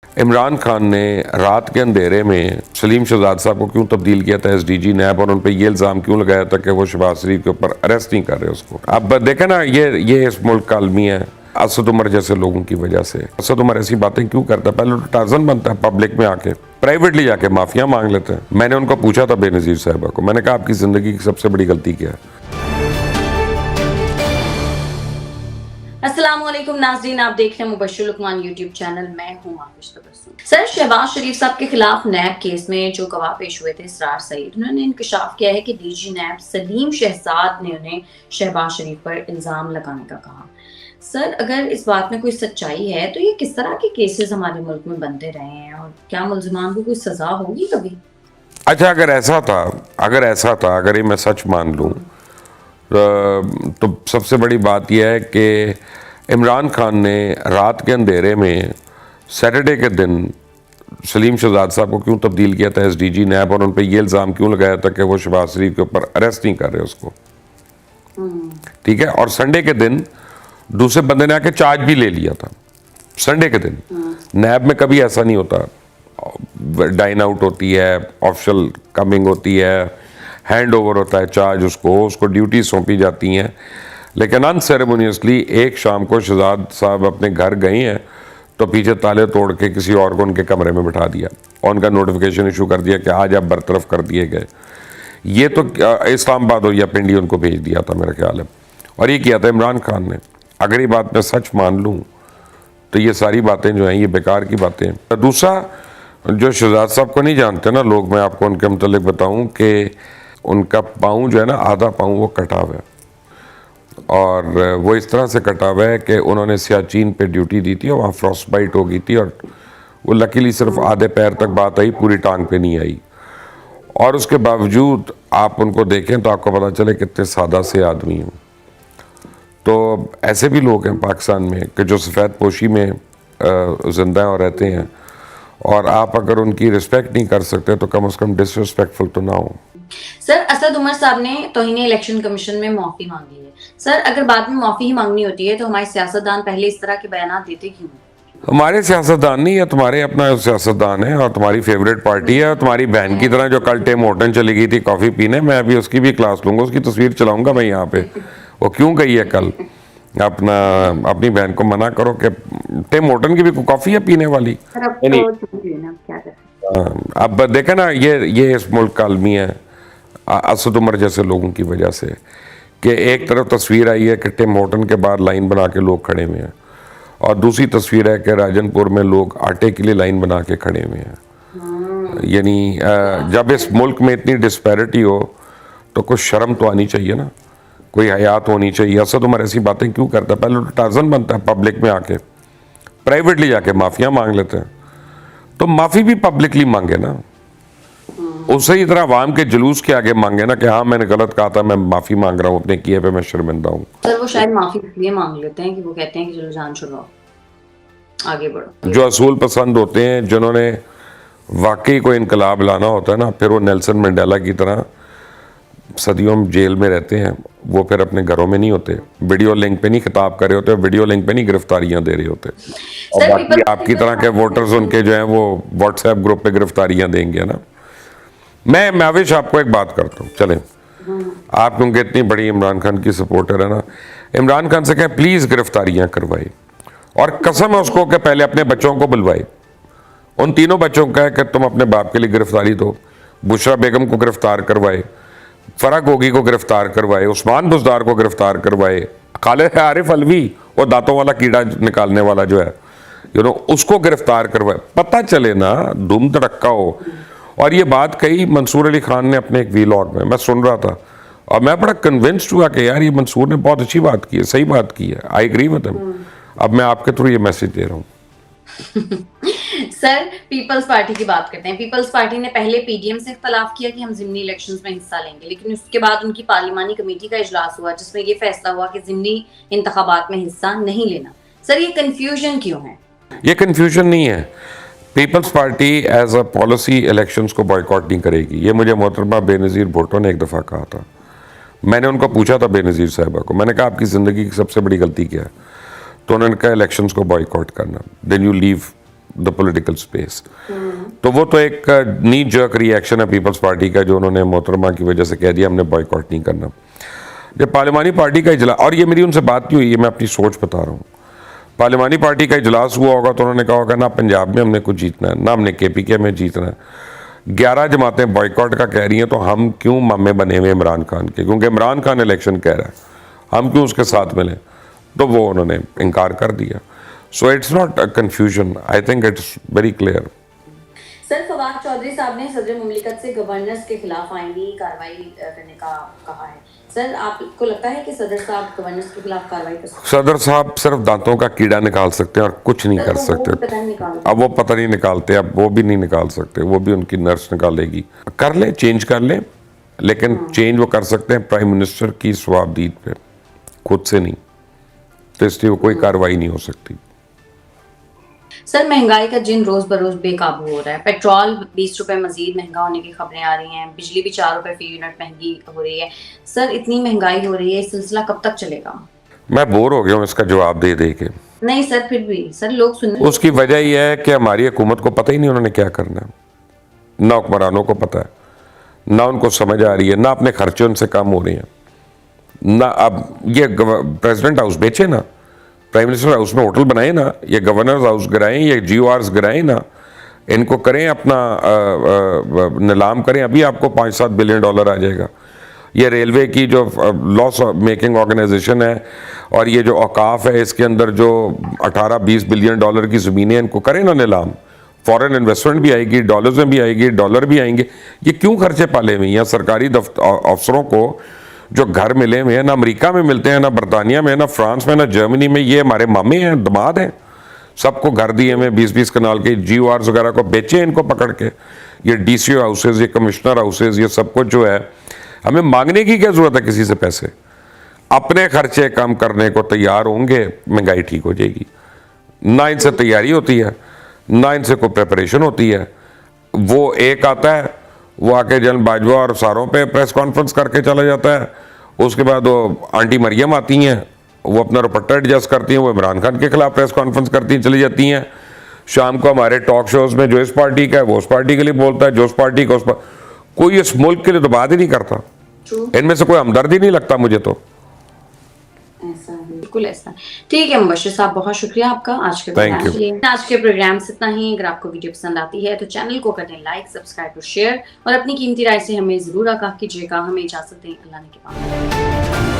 इमरान खान ने रात के अंधेरे में सलीम शहजाद साहब को क्यों तब्दील किया था एसडीजी नैब, और उन पर यह इल्ज़ाम क्यों लगाया था कि वो शहबाज शरीफ के ऊपर अरेस्ट नहीं कर रहे उसको। अब देखें ना, ये इस मुल्क का अलमी है असद उमर जैसे लोगों की वजह से। असद उमर ऐसी बातें क्यों करता है? पहले तो टार्जन बनता है पब्लिक में आके, प्राइवेटली जाके माफिया मांग लेते हैं। मैंने उनको पूछा था बेनज़ीर साहिबा को, मैंने कहा आपकी ज़िंदगी की सबसे बड़ी गलती क्या है? अस्सलामुअलैकुम नाज़रीन, आप देख रहे हैं मुबश्शिर लुकमान यूट्यूब चैनल। मैं हूं हाफिज तबस्सुम। सर, शहबाज शरीफ साहब के खिलाफ नैब केस में जो गवाह पेश हुए थे इसरार सईद, उन्होंने इंकशाफ किया है कि डीजी नैब सलीम शहजाद ने उन्हें शहबाज शरीफ पर इल्जाम लगाने का कहा। सर, अगर इस बात में कोई सच्चाई है तो ये किस तरह के केसेस हमारे मुल्क में बनते रहे हैं, और क्या मुल्जिमान को कोई सजा होगी कभी? अच्छा, अगर ये मैं सच मान लूँ तो सबसे बड़ी बात यह है कि इमरान खान ने रात के अंधेरे में सैटरडे के दिन सलीम शहजाद साहब को क्यों तब्दील किया था एसडीजी नैब, और उन पर यह इल्ज़ाम क्यों लगाया था कि वो शहबाज शरीफ के ऊपर अरेस्ट नहीं कर रहे उसको। ठीक है, और संडे के दिन दूसरे बंदे ने आके चार्ज भी ले लिया था। संडे के दिन नैब में कभी ऐसा नहीं होता, डाइन आउट होती है, ऑफिशियल कमिंग होती है, हैंड ओवर होता है चार्ज, उसको ड्यूटी सौंपी जाती हैं। लेकिन अनसेरेमोनियसली एक शाम को शहजाद साहब अपने घर गए हैं तो पीछे ताले तोड़ के किसी और को उनके कमरे में बिठा दिया और उनका नोटिफिकेशन इशू कर दिया कि आज आप बरतरफ कर दिए गए। ये तो इस्लामाबाद हो या पिंडी उनको भेज दिया था मेरा ख्याल है, और ये किया था इमरान खान ने। अगर ये बात मैं सच मान लूँ तो ये सारी बातें जो हैं ये बेकार की बातें हैं। दूसरा, जो शहजाद साहब को नहीं जानते ना लोग, मैं आपको उनके मुतालिक बताऊँ कि उनका पाँव जो है ना, आधा पाँव वो कटा हुआ है, और वो इस तरह से कटा हुआ है कि उन्होंने सियाचिन पे ड्यूटी दी थी और वहाँ फ्रॉस्ट बाइट हो गई थी, और वो लकीली सिर्फ आधे पैर तक बात आई, पूरी टांग पे नहीं आई। और उसके बावजूद आप उनको देखें तो आपको पता चले कितने सादा से आदमी हैं। तो ऐसे भी लोग हैं पाकिस्तान में कि जो सफ़ेद पोशी में ज़िंदा और रहते हैं, और आप अगर उनकी रिस्पेक्ट नहीं कर सकते तो कम से कम डिसरिस्पेक्टफुल तो ना हो। सर, असद उमर साहब ने तौहीन इलेक्शन कमीशन में माफी मांगी है। सर, अगर बाद में माफी ही मांगनी होती है तो हमारे सियासतदान पहले इस तरह के बयान देते क्यों? हमारे सियासतदान नहीं है, तुम्हारे अपना सियासतदान है, और तुम्हारी फेवरेट पार्टी है, और तुम्हारी बहन की तरह जो कल टिम हॉर्टन चली गई थी कॉफ़ी पीने, मैं अभी उसकी भी क्लास लूँगा, उसकी तस्वीर चलाऊँगा मैं यहाँ पे। वो क्यों गई है कल? अपनी बहन को मना करो कि टिम हॉर्टन की भी कॉफ़ी है पीने वाली। अब देखें ना, ये इस मुल्क का अलमी है असद उमर जैसे लोगों की वजह से, कि एक तरफ तस्वीर आई है कि टिम हॉर्टन के बाहर लाइन बना के लोग खड़े हुए हैं, और दूसरी तस्वीर है कि राजनपुर में लोग आटे के लिए लाइन बना के खड़े हुए हैं। यानी जब इस मुल्क में इतनी डिस्पैरिटी हो तो कुछ शर्म तो आनी चाहिए ना, कोई हयात होनी चाहिए। असद उमर ऐसी बातें क्यों करता है? पहले तो टार्जन बनता है पब्लिक में आके, प्राइवेटली जाके माफिया मांग लेते हैं। तो माफ़ी भी पब्लिकली मांगे ना, उससे ही तरह आवाम के जुलूस के आगे मांगे ना कि हाँ मैंने गलत कहा था, मैं माफ़ी मांग रहा हूँ, अपने किए पे मैं शर्मिंदा हूँ। सर, वो शायद माफी इसलिए मांग लेते हैं कि वो कहते हैं कि चलो जान छुड़ाओ, आगे बढ़ो। जो असूल पसंद होते हैं, जिन्होंने वाकई कोई इनकलाब लाना होता है ना, फिर वो नेल्सन मंडेला की तरह सदियों जेल में रहते हैं, वो फिर अपने घरों में नहीं होते, वीडियो लिंक पे नहीं खिताब कर रहे होते, वीडियो लिंक पे नहीं गिरफ्तारियां दे रहे होते, और बाकी आपकी तरह के वोटर्स उनके जो हैं वो व्हाट्सएप ग्रुप पे गिरफ्तारियां देंगे ना। मैं माविश आपको एक बात करता हूँ, चलें, आप क्योंकि इतनी बड़ी इमरान खान की सपोर्टर है ना, इमरान खान से कहें प्लीज़ गिरफ्तारियां करवाए, और कसम है उसको कि पहले अपने बच्चों को बुलवाए, उन तीनों बच्चों का है कि तुम अपने बाप के लिए गिरफ्तारी दो, बुशरा बेगम को गिरफ्तार करवाए, फरा गोगी को गिरफ्तार करवाए, उस्मान बुजदार को गिरफ्तार करवाए, खालिद आरिफ अलवी वो दांतों वाला कीड़ा निकालने वाला जो है उसको गिरफ्तार करवाए, पता चले ना, धूम धड़क्का हो। और ये कही कही मंसूर अली खान ने अपने एक वीलॉग में, मैं सुन रहा था और मैं बड़ा कन्विंस्ड हुआ कि यार ये मंसूर ने बहुत अच्छी बात की है, सही बात की है, आई एग्री विद हिम। अब मैं आपके थ्रू ये मैसेज दे रहा हूँ। सर, पीपल्स पार्टी की बात करते हैं। पीपल्स पार्टी ने पहले पीडीएम से इख्तलाफ किया कि हम ज़िमनी इलेक्शंस में हिस्सा लेंगे, लेकिन उसके बाद उनकी पार्लिमानी कमेटी का इजलास हुआ जिसमें ये फैसला हुआ कि ज़िमनी इंतखाबात में हिस्सा नहीं लेना। सर, ये कंफ्यूजन क्यों है? ये कंफ्यूजन नहीं है, People's Party as a policy elections को बॉयकॉट नहीं करेगी। ये मुझे मोहतरमा बेनज़ीर भुट्टो ने एक दफ़ा कहा था। मैंने उनको पूछा था बेनज़ीर साहिबा को, मैंने कहा आपकी ज़िंदगी की सबसे बड़ी गलती क्या है? तो उन्होंने कहा इलेक्शंस को बॉयकॉट करना। Then you leave the political space. तो वो तो एक नी जर्क रिएक्शन है पीपल्स पार्टी का, जो उन्होंने मोहतरमा की वजह से कह दिया हमने बॉयकॉट नहीं करना। जब पार्लिमानी पार्टी का इजलास, और ये मेरी उनसे बात नहीं हुई है, मैं अपनी सोच बता रहा हूँ, पार्लिमानी पार्टी का इजलास हुआ होगा तो उन्होंने कहा होगा ना पंजाब में हमने कुछ जीतना है, ना हमने KPK में जीतना है। 11 जमातें बॉयकॉट का कह रही हैं, तो हम क्यों मामे बने हुए इमरान खान के, क्योंकि इमरान खान इलेक्शन कह रहा है, हम क्यों उसके साथ मिलें? तो वो उन्होंने इनकार कर दिया। So it's not a confusion, I think it's very clear. Sir Fawad Chaudhry साहब ने सदर मुमलिकत से गवर्नर्स के खिलाफ आईनी कार्रवाई करने का कहा है। सर आपको लगता है कि सदर साहब गवर्नर्स के खिलाफ कार्रवाई कर सकते हैं? सदर साहब सिर्फ दांतों का कीड़ा निकाल सकते हैं और कुछ नहीं कर सकते। अब वो पता नहीं निकालते, अब वो भी नहीं निकाल सकते, वो भी उनकी नर्स निकालेगी। कर ले, चेंज कर ले, लेकिन चेंज वो कर सकते हैं प्राइम मिनिस्टर की सवाबदीद पे, खुद से नहीं। तो इसलिए वो कोई कार्रवाई नहीं हो सकती। सर महंगाई का जिन रोज बरोज बेकाबू हो रहा है, पेट्रोल 20 रुपए मजीद महंगा होने की खबरें आ रही हैं, बिजली भी 4 रुपए फी यूनिट महंगी हो रही है। सर इतनी महंगाई हो रही है, सिलसिला कब तक चलेगा? मैं बोर हो गया हूँ इसका जवाब दे दे के। नहीं सर, फिर भी सर लोग सुन, उसकी वजह यह है कि हमारी हुकूमत को पता ही नहीं उन्होंने क्या करना है, ना हुक्मरानों को पता है, ना उनको समझ आ रही है, ना अपने खर्चे उनसे कम हो रहे हैं, ना अब ये प्रेसिडेंट हाउस बेचे ना, प्राइम मिनिस्टर हाउस में होटल बनाए ना, ये गवर्नर हाउस गिराएं, ये GORs गिराएं ना, इनको करें अपना नीलाम करें, अभी आपको 5-7 बिलियन डॉलर आ जाएगा। ये रेलवे की जो लॉस मेकिंग ऑर्गेनाइजेशन है और ये जो औकाफ है, इसके अंदर जो 18-20 बिलियन डॉलर की ज़मीनें, इनको करें ना नीलाम, फॉरेन इन्वेस्टमेंट भी आएगी, डॉलर्स में भी आएगी, डॉलर भी आएंगे। ये क्यों खर्चे पाले हुए हैं? यहाँ सरकारी अफसरों को जो घर मिले हुए हैं, ना अमेरिका में मिलते हैं, ना बरतानिया में, ना फ्रांस में, ना जर्मनी में, ये हमारे मामे हैं, दामाद हैं, सबको घर दिए हुए 20-20 कनाल के। GORs वगैरह को बेचे इनको पकड़ के, ये DCO हाउसेज, ये कमिश्नर हाउसेज, ये सब कुछ जो है, हमें मांगने की क्या जरूरत है किसी से पैसे? अपने खर्चे कम करने को तैयार होंगे, महंगाई ठीक हो जाएगी। ना इनसे तैयारी होती है, ना इनसे कोई प्रिपरेशन होती है। वो एक आता है, वो आके जनरल बाजवा और सारों पे प्रेस कॉन्फ्रेंस करके चला जाता है। उसके बाद वो आंटी मरियम आती हैं, वो अपना दुपट्टा एडजस्ट करती हैं, वो इमरान खान के खिलाफ प्रेस कॉन्फ्रेंस करती हैं, चली जाती हैं। शाम को हमारे टॉक शोज में जो इस पार्टी का है वो उस पार्टी के लिए बोलता है, जो उस पार्टी का उस पर, कोई इस मुल्क के लिए तो बात ही नहीं करता। इनमें से कोई हमदर्द ही नहीं लगता मुझे तो। ऐसा बिल्कुल ऐसा। ठीक है मुबश्शिर साहब, बहुत शुक्रिया आपका आज के प्रोग्राम के लिए। आज के प्रोग्राम से इतना ही। अगर आपको वीडियो पसंद आती है तो चैनल को करें लाइक, सब्सक्राइब और शेयर, और अपनी कीमती राय से हमें जरूर आगाह कीजिएगा। हमें इजाजत दें, अल्लाह ने के पास।